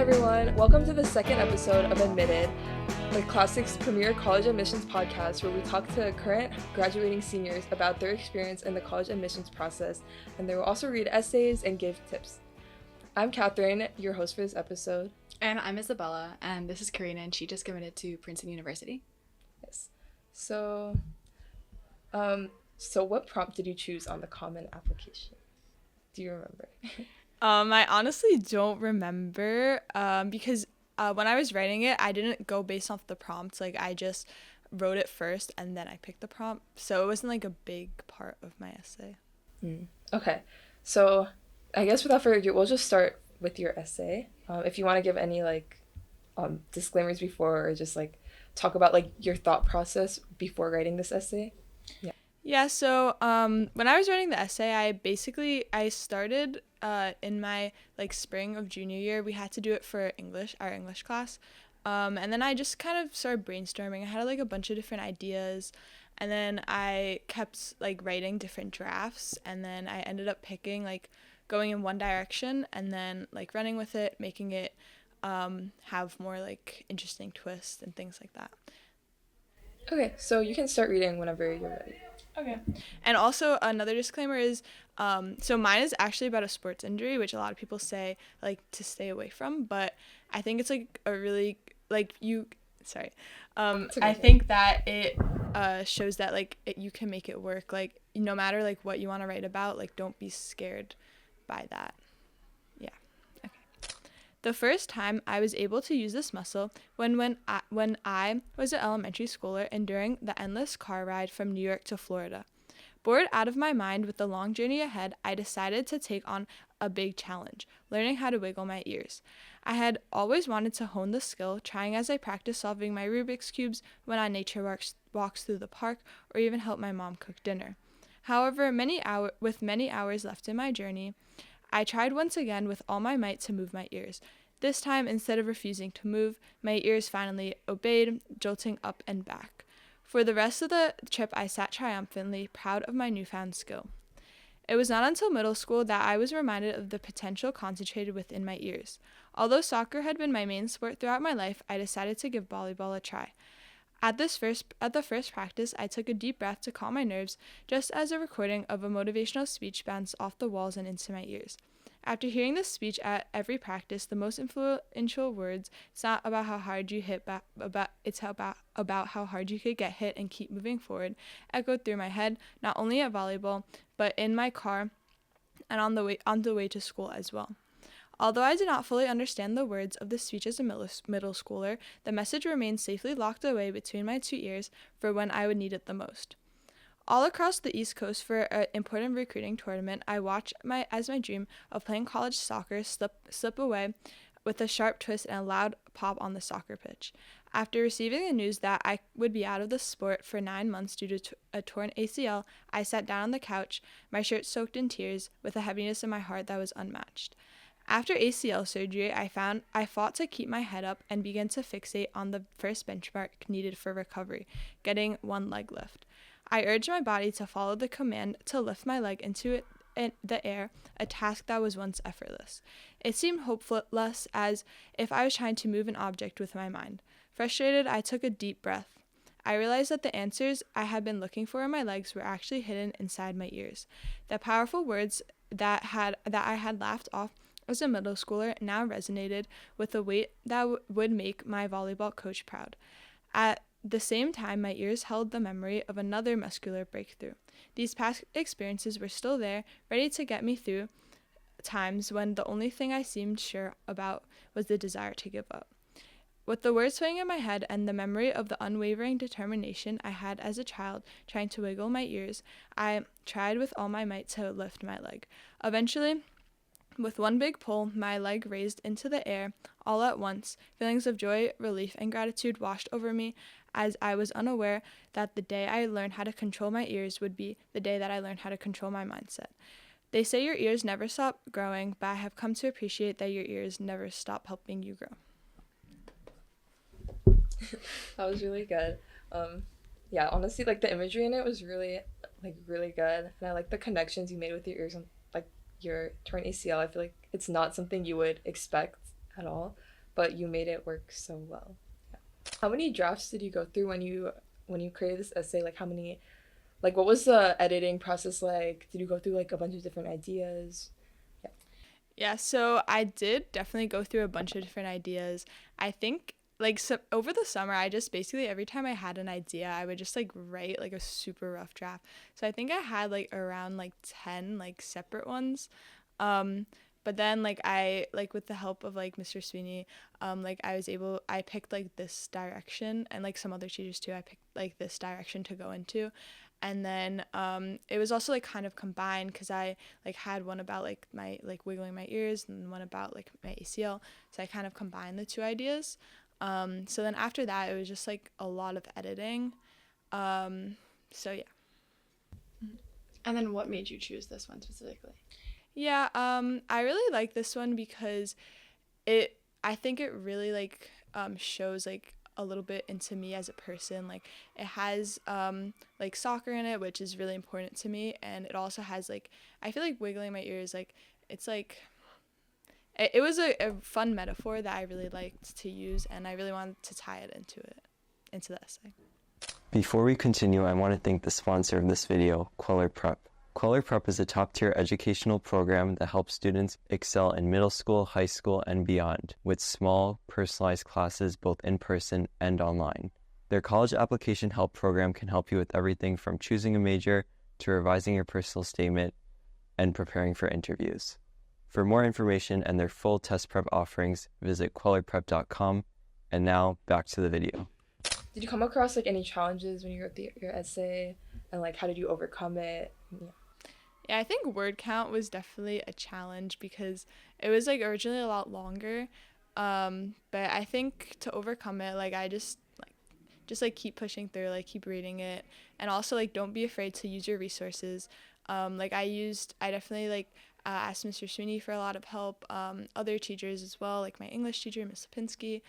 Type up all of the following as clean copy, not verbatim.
everyone. Welcome to the second episode of Admitted, the Classic's premier college admissions podcast where we talk to current graduating seniors about their experience in the college admissions process, and they will also read essays and give tips. I'm Katherine, your host for this episode. And I'm Isabella, and this is Carina, and she just committed to Princeton University. Yes. So what prompt did you choose on the common application? Do you remember? I honestly don't remember because when I was writing it, I didn't go based off the prompts. Like, I just wrote it first and then I picked the prompt. So it wasn't like a big part of my essay. Okay. So I guess without further ado, we'll just start with your essay. If you want to give any disclaimers before, or just talk about your thought process before writing this essay. Yeah, so when I was writing the essay, I started in my spring of junior year. We had to do it for our English class. And then I just kind of started brainstorming. I had a bunch of different ideas, and then I kept writing different drafts, and then I ended up picking going in one direction and then running with it, making it have more interesting twists and things like that. Okay, so you can start reading whenever you're ready. Okay. And also another disclaimer is, so mine is actually about a sports injury, which a lot of people say to stay away from, but I think it's a really I think that it shows that you can make it work, no matter what you want to write about, don't be scared by that. Yeah. Okay. The first time I was able to use this muscle when I was an elementary schooler and during the endless car ride from New York to Florida. Bored out of my mind with the long journey ahead, I decided to take on a big challenge, learning how to wiggle my ears. I had always wanted to hone the skill, trying as I practiced solving my Rubik's Cubes, went on nature walks through the park, or even helped my mom cook dinner. However, with many hours left in my journey, I tried once again with all my might to move my ears. This time, instead of refusing to move, my ears finally obeyed, jolting up and back. For the rest of the trip, I sat triumphantly, proud of my newfound skill. It was not until middle school that I was reminded of the potential concentrated within my ears. Although soccer had been my main sport throughout my life, I decided to give volleyball a try. At the first practice, I took a deep breath to calm my nerves, just as a recording of a motivational speech bounced off the walls and into my ears. After hearing this speech at every practice, the most influential words, it's not about how hard you hit, it's about how hard you could get hit and keep moving forward, echoed through my head, not only at volleyball, but in my car and on the way to school as well. Although I did not fully understand the words of the speech as a middle schooler, the message remained safely locked away between my two ears for when I would need it the most. All across the East Coast for an important recruiting tournament, I watched as my dream of playing college soccer slip away with a sharp twist and a loud pop on the soccer pitch. After receiving the news that I would be out of the sport for 9 months due to a torn ACL, I sat down on the couch, my shirt soaked in tears, with a heaviness in my heart that was unmatched. After ACL surgery, I fought to keep my head up and began to fixate on the first benchmark needed for recovery, getting one leg lift. I urged my body to follow the command to lift my leg into the air, a task that was once effortless. It seemed hopeless, as if I was trying to move an object with my mind. Frustrated, I took a deep breath. I realized that the answers I had been looking for in my legs were actually hidden inside my ears. The powerful words that I had laughed off as a middle schooler now resonated with a weight that would make my volleyball coach proud. At the same time, my ears held the memory of another muscular breakthrough. These past experiences were still there, ready to get me through times when the only thing I seemed sure about was the desire to give up. With the words playing in my head and the memory of the unwavering determination I had as a child trying to wiggle my ears, I tried with all my might to lift my leg. Eventually, with one big pull, my leg raised into the air all at once. Feelings of joy, relief, and gratitude washed over me, as I was unaware that the day I learned how to control my ears would be the day that I learned how to control my mindset. They say your ears never stop growing, but I have come to appreciate that your ears never stop helping you grow. That was really good. Yeah, honestly, the imagery in it was really good, and I like the connections you made with your ears and your torn ACL. I feel like it's not something you would expect at all. but you made it work so well. Yeah. How many drafts did you go through when you created this essay? Like how many, like what was the editing process like? Did you go through like a bunch of different ideas? Yeah. Yeah, so I did definitely go through a bunch of different ideas. I think like so over the summer I just basically every time I had an idea I would just like write like a super rough draft. So I think I had like around like 10 like separate ones. Um but then like I like with the help of like Mr. Sweeney, like I picked like this direction, and like some other teachers too, I picked like this direction to go into. And then it was also like kind of combined because I like had one about like my like wiggling my ears and one about like my ACL, so I kind of combined the two ideas. So then after that it was just like a lot of editing. So yeah. And then what made you choose this one specifically? Yeah, I really like this one because I think it really like shows like a little bit into me as a person. Like it has like soccer in it, which is really important to me, and it also has like I feel like wiggling my ears, like it's like it was a fun metaphor that I really liked to use, and I really wanted to tie it into the essay. Before we continue, I want to thank the sponsor of this video, Queller Prep. Queller Prep is a top-tier educational program that helps students excel in middle school, high school, and beyond, with small, personalized classes both in person and online. Their college application help program can help you with everything from choosing a major to revising your personal statement and preparing for interviews. For more information and their full test prep offerings, visit quellerprep.com. And now, back to the video. Did you come across like any challenges when you wrote your essay, and like how did you overcome it? Yeah. Yeah, I think word count was definitely a challenge because it was like originally a lot longer. But I think to overcome it, like I just keep pushing through, like keep reading it, and also like don't be afraid to use your resources. Like I definitely like asked Mr. Sweeney for a lot of help, other teachers as well, like my English teacher, Miss Lipinski.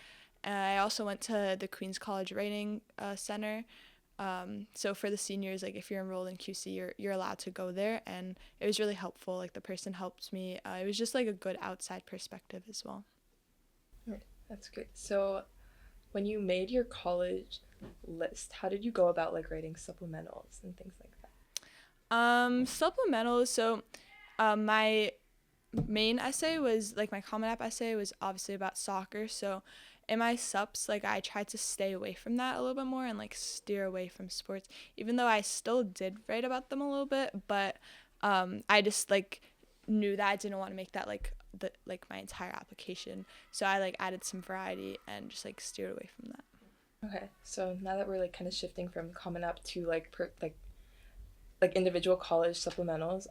I also went to the Queens College Writing Center. So for the seniors, like if you're enrolled in QC, you're allowed to go there, and it was really helpful. Like the person helped me. It was just like a good outside perspective as well. That's great. So when you made your college list, how did you go about like writing supplementals and things like that? Supplementals. So my main essay was like my Common App essay was obviously about soccer. So in my Supps, like I tried to stay away from that a little bit more and like steer away from sports, even though I still did write about them a little bit. But I just like knew that I didn't want to make that like my entire application. So I like added some variety and just like steered away from that. Okay, so now that we're like kind of shifting from Common App to like like individual college supplementals,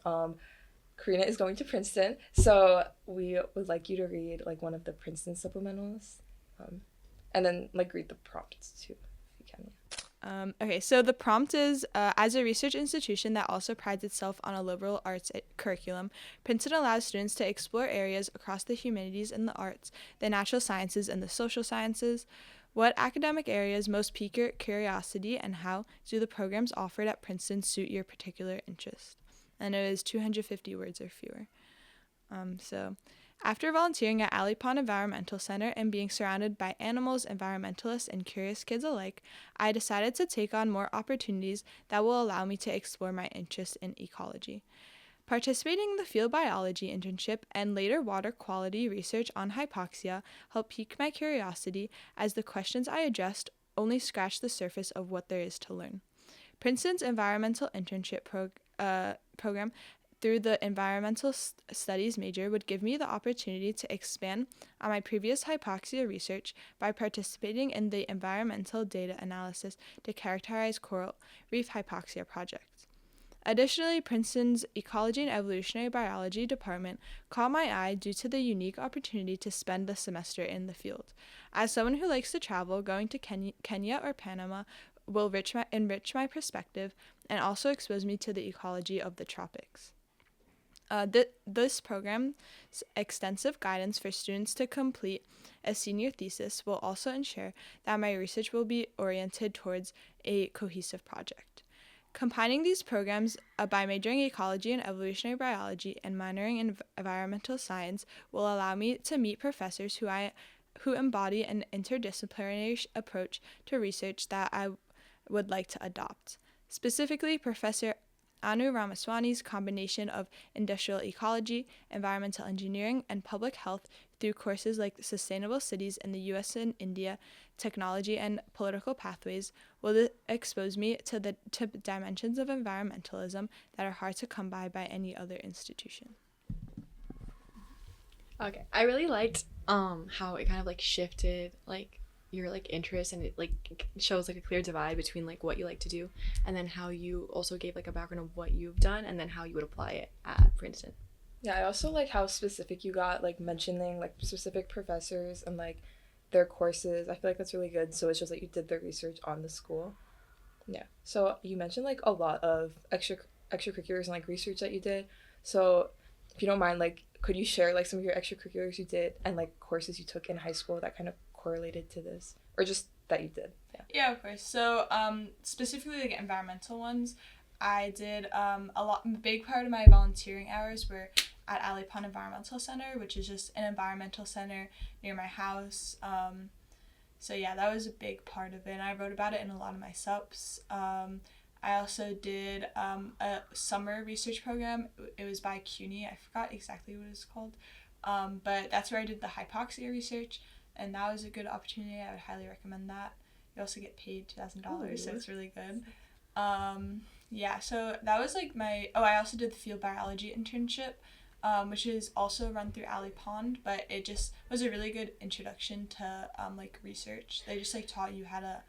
Carina is going to Princeton, so we would like you to read like one of the Princeton supplementals, and then like read the prompts too, if you can. Okay, so the prompt is, as a research institution that also prides itself on a liberal arts curriculum, Princeton allows students to explore areas across the humanities and the arts, the natural sciences, and the social sciences. What academic areas most pique your curiosity, and how do the programs offered at Princeton suit your particular interest? And it is 250 words or fewer. So after volunteering at Alley Pond Environmental Center and being surrounded by animals, environmentalists, and curious kids alike, I decided to take on more opportunities that will allow me to explore my interest in ecology. Participating in the field biology internship and later water quality research on hypoxia helped pique my curiosity, as the questions I addressed only scratched the surface of what there is to learn. Princeton's environmental internship program through the environmental studies major would give me the opportunity to expand on my previous hypoxia research by participating in the environmental data analysis to characterize coral reef hypoxia projects. Additionally, Princeton's Ecology and Evolutionary Biology department caught my eye due to the unique opportunity to spend the semester in the field. As someone who likes to travel, going to Kenya or Panama will enrich my perspective and also expose me to the ecology of the tropics. This program's extensive guidance for students to complete a senior thesis will also ensure that my research will be oriented towards a cohesive project. Combining these programs by majoring in ecology and evolutionary biology and minoring in environmental science will allow me to meet professors who I who embody an interdisciplinary approach to research that I would like to adopt. Specifically, Professor Anu Ramaswamy's combination of industrial ecology, environmental engineering, and public health through courses like Sustainable Cities in the U.S. and India, Technology and Political Pathways will expose me to dimensions of environmentalism that are hard to come by any other institution. Okay, I really liked how it kind of like shifted like your like interest, and it like shows like a clear divide between like what you like to do and then how you also gave like a background of what you've done and then how you would apply it at Princeton. Yeah, I also like how specific you got, like mentioning like specific professors and like their courses. I feel like that's really good. So it shows that you did the research on the school. Yeah. So you mentioned like a lot of extracurriculars and like research that you did. So if you don't mind, like could you share like some of your extracurriculars you did and like courses you took in high school that kind of correlated to this, or just that you did? Yeah, of course. So specifically like environmental ones, I did a big part of my volunteering hours were at Alley Pond Environmental Center, which is just an environmental center near my house. So yeah, that was a big part of it, and I wrote about it in a lot of my Supps. I also did a summer research program. It was by CUNY. I forgot exactly what it was called, but that's where I did the hypoxia research, and that was a good opportunity. I would highly recommend that. You also get paid $2,000, so it's really good. Yeah, so that was like I also did the field biology internship, which is also run through Alley Pond, but it just was a really good introduction to like research. They just like taught you how to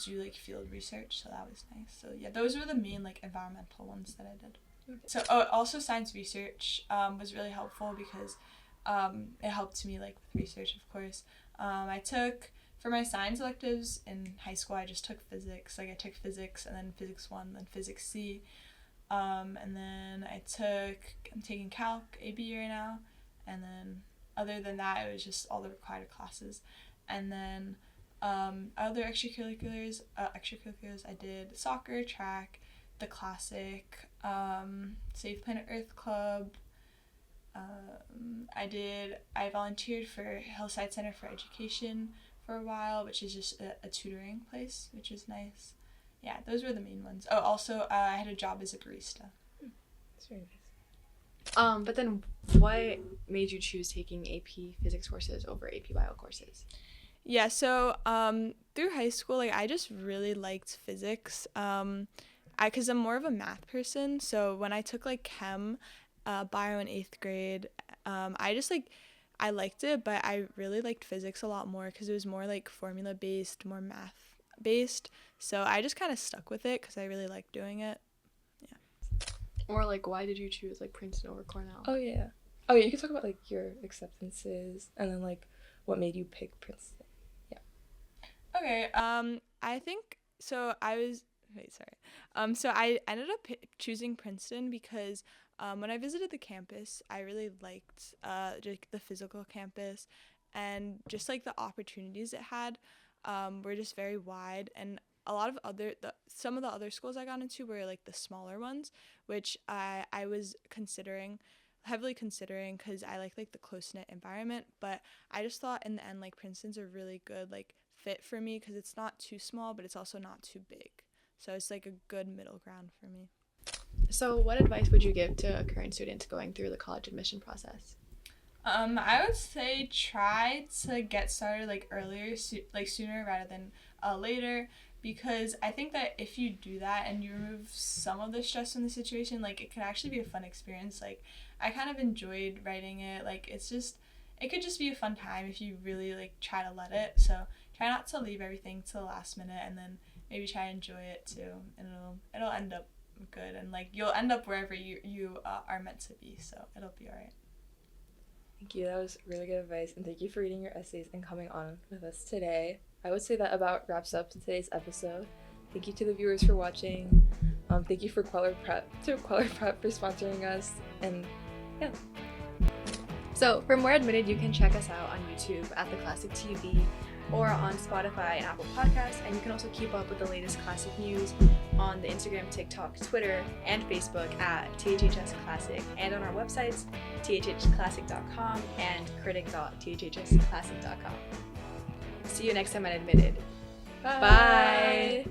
do like field research, so that was nice. So yeah, those were the main like environmental ones that I did. Okay. So also science research was really helpful because it helped me like with research, of course. I took, for my science electives in high school, I just took physics. Like I took physics and then physics 1, then physics C. And then I'm taking calc AB right now. And then other than that, it was just all the required classes. And then other extracurriculars, I did soccer, track, the classic, Save Planet Earth Club. I volunteered for Hillside Center for Education for a while, which is just a tutoring place, which is nice. Yeah, those were the main ones. Oh, also, I had a job as a barista. That's very nice. But then what made you choose taking AP physics courses over AP bio courses? Yeah, so through high school, like I just really liked physics. Because I'm more of a math person, so when I took like chem, bio in 8th grade, I liked it, but I really liked physics a lot more because it was more like formula based, more math based. So I just kind of stuck with it because I really liked doing it. Yeah. Or like, why did you choose like Princeton over Cornell? Oh yeah. You can talk about like your acceptances and then like what made you pick Princeton. Yeah. Okay. I think so. So I ended up choosing Princeton because when I visited the campus, I really liked just the physical campus, and just like the opportunities it had were just very wide, and a lot of some of the other schools I got into were like the smaller ones, which I was heavily considering because I like the close-knit environment, but I just thought in the end like Princeton's a really good like fit for me because it's not too small, but it's also not too big. So it's like a good middle ground for me. So what advice would you give to current students going through the college admission process? I would say try to get started like earlier, sooner rather than later, because I think that if you do that and you remove some of the stress from the situation, like it could actually be a fun experience. Like I kind of enjoyed writing it. Like it could just be a fun time if you really like try to let it. So try not to leave everything to the last minute, and then maybe try to enjoy it too, and it'll end up good, and like you'll end up wherever you are meant to be, so it'll be all right. Thank you. That was really good advice, and thank you for reading your essays and coming on with us today. I would say that about wraps up today's episode. Thank you to the viewers for watching. Thank you to Queller Prep for sponsoring us, and yeah. So for more Admitted, you can check us out on YouTube at The Classic TV, or on Spotify and Apple Podcasts. And you can also keep up with the latest classic news on the Instagram, TikTok, Twitter, and Facebook at THHS Classic, and on our websites, thhclassic.com and critic.thhsclassic.com. See you next time at Admitted. Bye.